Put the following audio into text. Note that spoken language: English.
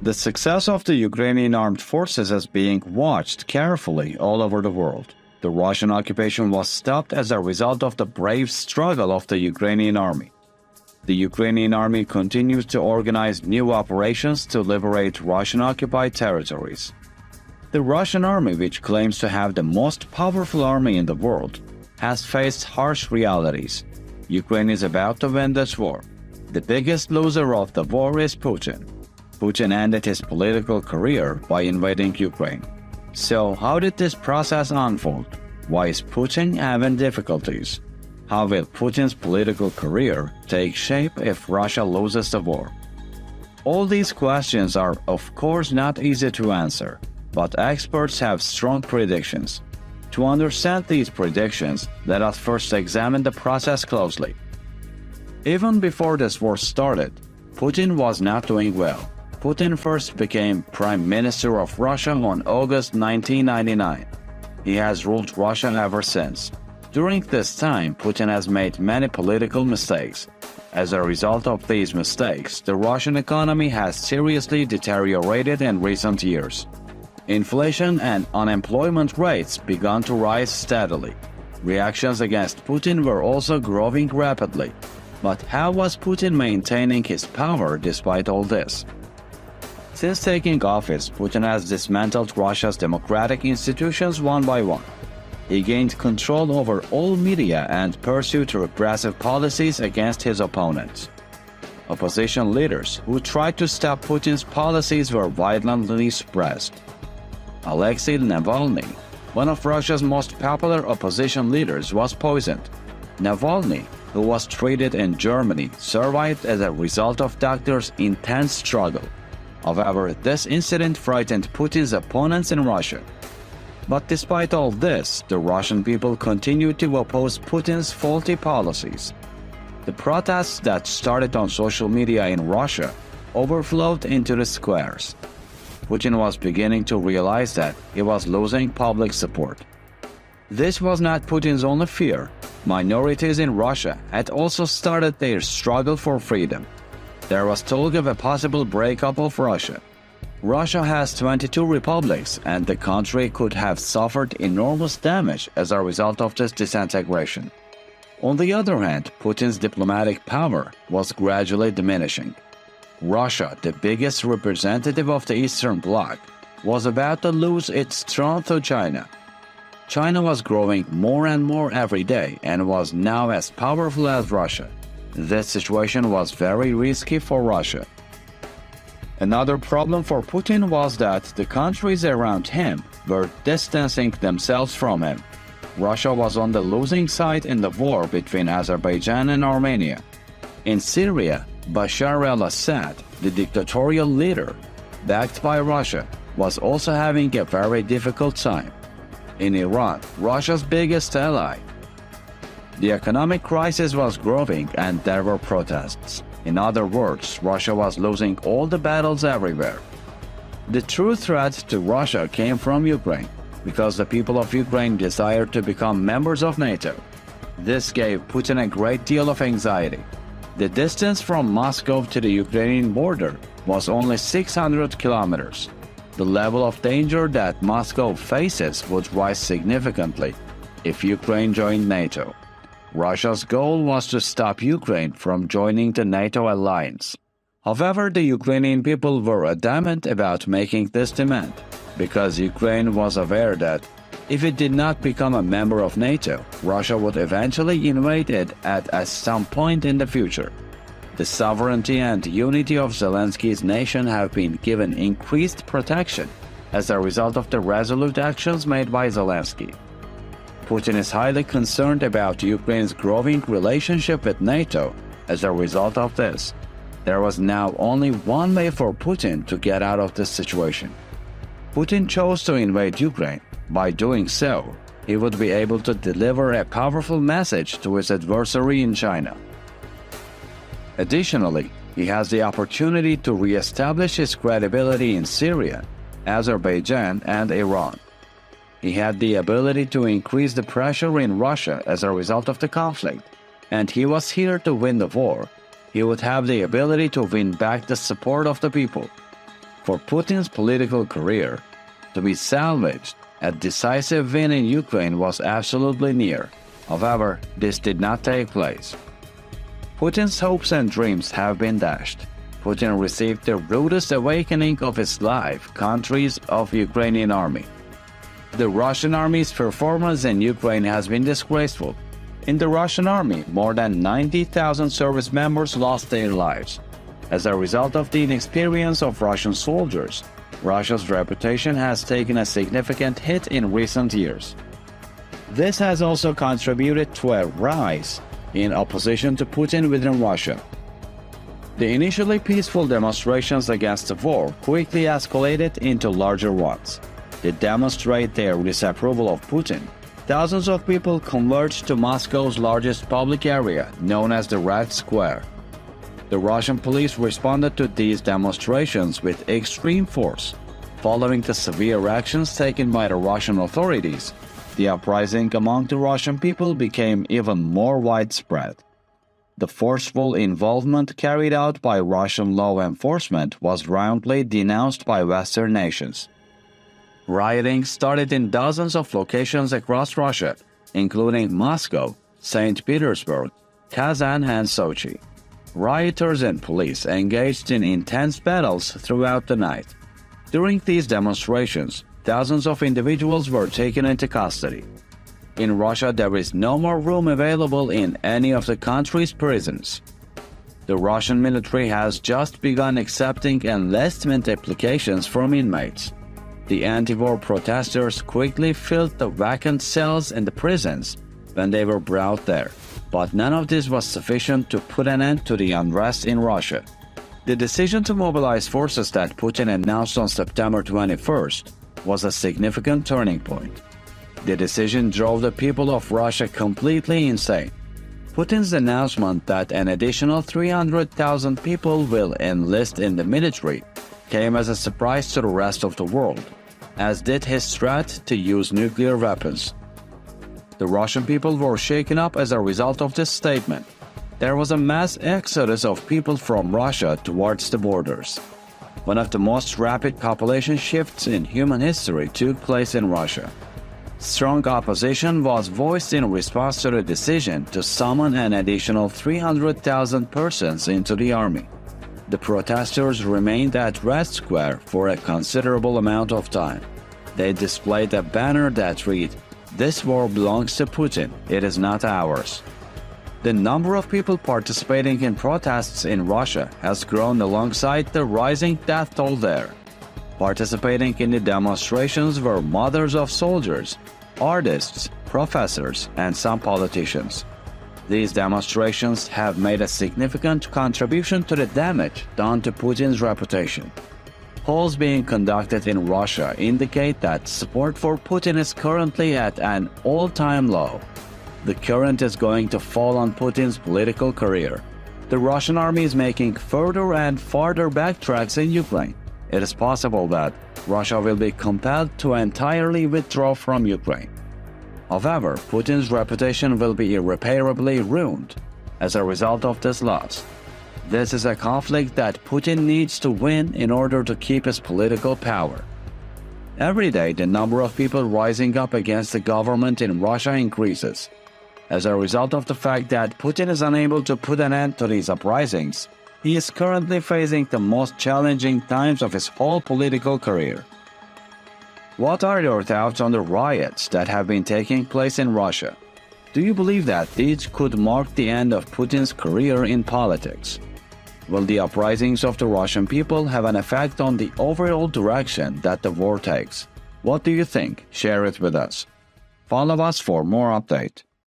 The success of the Ukrainian armed forces is being watched carefully all over the world. The Russian occupation was stopped as a result of the brave struggle of the Ukrainian army. The Ukrainian army continues to organize new operations to liberate Russian-occupied territories. The Russian army, which claims to have the most powerful army in the world, has faced harsh realities. Ukraine is about to win this war. The biggest loser of the war is Putin. Putin ended his political career by invading Ukraine. So how did this process unfold? Why is Putin having difficulties? How will Putin's political career take shape if Russia loses the war? All these questions are, of course, not easy to answer, but experts have strong predictions. To understand these predictions, let us first examine the process closely. Even before this war started, Putin was not doing well. Putin first became Prime Minister of Russia on August 1999. He has ruled Russia ever since. During this time, Putin has made many political mistakes. As a result of these mistakes, the Russian economy has seriously deteriorated in recent years. Inflation and unemployment rates began to rise steadily. Reactions against Putin were also growing rapidly. But how was Putin maintaining his power despite all this? Since taking office, Putin has dismantled Russia's democratic institutions one by one. He gained control over all media and pursued repressive policies against his opponents. Opposition leaders who tried to stop Putin's policies were violently suppressed. Alexei Navalny, one of Russia's most popular opposition leaders, was poisoned. Navalny, who was treated in Germany, survived as a result of doctors' intense struggle. However, this incident frightened Putin's opponents in Russia. But despite all this, the Russian people continued to oppose Putin's faulty policies. The protests that started on social media in Russia overflowed into the squares. Putin was beginning to realize that he was losing public support. This was not Putin's only fear. Minorities in Russia had also started their struggle for freedom. There was talk of a possible breakup of Russia. Russia has 22 republics, and the country could have suffered enormous damage as a result of this disintegration. On the other hand, Putin's diplomatic power was gradually diminishing. Russia, the biggest representative of the Eastern Bloc, was about to lose its throne to China. China was growing more and more every day and was now as powerful as Russia. This situation was very risky for Russia. Another problem for Putin was that the countries around him were distancing themselves from him. Russia was on the losing side in the war between Azerbaijan and Armenia. In Syria, Bashar al-Assad, the dictatorial leader, backed by Russia, was also having a very difficult time. In Iran, Russia's biggest ally, the economic crisis was growing and there were protests. In other words, Russia was losing all the battles everywhere. The true threat to Russia came from Ukraine, because the people of Ukraine desired to become members of NATO. This gave Putin a great deal of anxiety. The distance from Moscow to the Ukrainian border was only 600 kilometers. The level of danger that Moscow faces would rise significantly if Ukraine joined NATO. Russia's goal was to stop Ukraine from joining the NATO alliance. However, the Ukrainian people were adamant about making this demand, because Ukraine was aware that if it did not become a member of NATO, Russia would eventually invade it at some point in the future. The sovereignty and unity of Zelensky's nation have been given increased protection as a result of the resolute actions made by Zelensky. Putin is highly concerned about Ukraine's growing relationship with NATO as a result of this. There was now only one way for Putin to get out of this situation. Putin chose to invade Ukraine. By doing so, he would be able to deliver a powerful message to his adversary in China. Additionally, he has the opportunity to re-establish his credibility in Syria, Azerbaijan, and Iran. He had the ability to increase the pressure in Russia as a result of the conflict, and he was here to win the war. He would have the ability to win back the support of the people. For Putin's political career to be salvaged, a decisive win in Ukraine was absolutely near. However, this did not take place. Putin's hopes and dreams have been dashed. Putin received the rudest awakening of his life, countries of Ukrainian army. The Russian army's performance in Ukraine has been disgraceful. In the Russian army, more than 90,000 service members lost their lives. As a result of the inexperience of Russian soldiers, Russia's reputation has taken a significant hit in recent years. This has also contributed to a rise in opposition to Putin within Russia. The initially peaceful demonstrations against the war quickly escalated into larger ones. To demonstrate their disapproval of Putin, thousands of people converged to Moscow's largest public area, known as the Red Square. The Russian police responded to these demonstrations with extreme force. Following the severe actions taken by the Russian authorities, the uprising among the Russian people became even more widespread. The forceful involvement carried out by Russian law enforcement was roundly denounced by Western nations. Rioting started in dozens of locations across Russia, including Moscow, St. Petersburg, Kazan, and Sochi. Rioters and police engaged in intense battles throughout the night. During these demonstrations, thousands of individuals were taken into custody. In Russia, there is no more room available in any of the country's prisons. The Russian military has just begun accepting enlistment applications from inmates. The anti-war protesters quickly filled the vacant cells in the prisons when they were brought there. But none of this was sufficient to put an end to the unrest in Russia. The decision to mobilize forces that Putin announced on September 21st was a significant turning point. The decision drove the people of Russia completely insane. Putin's announcement that an additional 300,000 people will enlist in the military came as a surprise to the rest of the world, as did his threat to use nuclear weapons. The Russian people were shaken up as a result of this statement. There was a mass exodus of people from Russia towards the borders. One of the most rapid population shifts in human history took place in Russia. Strong opposition was voiced in response to the decision to summon an additional 300,000 persons into the army. The protesters remained at Red Square for a considerable amount of time. They displayed a banner that read, "This war belongs to Putin, it is not ours." The number of people participating in protests in Russia has grown alongside the rising death toll there. Participating in the demonstrations were mothers of soldiers, artists, professors, and some politicians. These demonstrations have made a significant contribution to the damage done to Putin's reputation. Polls being conducted in Russia indicate that support for Putin is currently at an all-time low. The current is going to fall on Putin's political career. The Russian army is making further and farther backtracks in Ukraine. It is possible that Russia will be compelled to entirely withdraw from Ukraine. However, Putin's reputation will be irreparably ruined as a result of this loss. This is a conflict that Putin needs to win in order to keep his political power. Every day, the number of people rising up against the government in Russia increases. As a result of the fact that Putin is unable to put an end to these uprisings, he is currently facing the most challenging times of his whole political career. What are your thoughts on the riots that have been taking place in Russia? Do you believe that these could mark the end of Putin's career in politics? Will the uprisings of the Russian people have an effect on the overall direction that the war takes? What do you think? Share it with us. Follow us for more updates.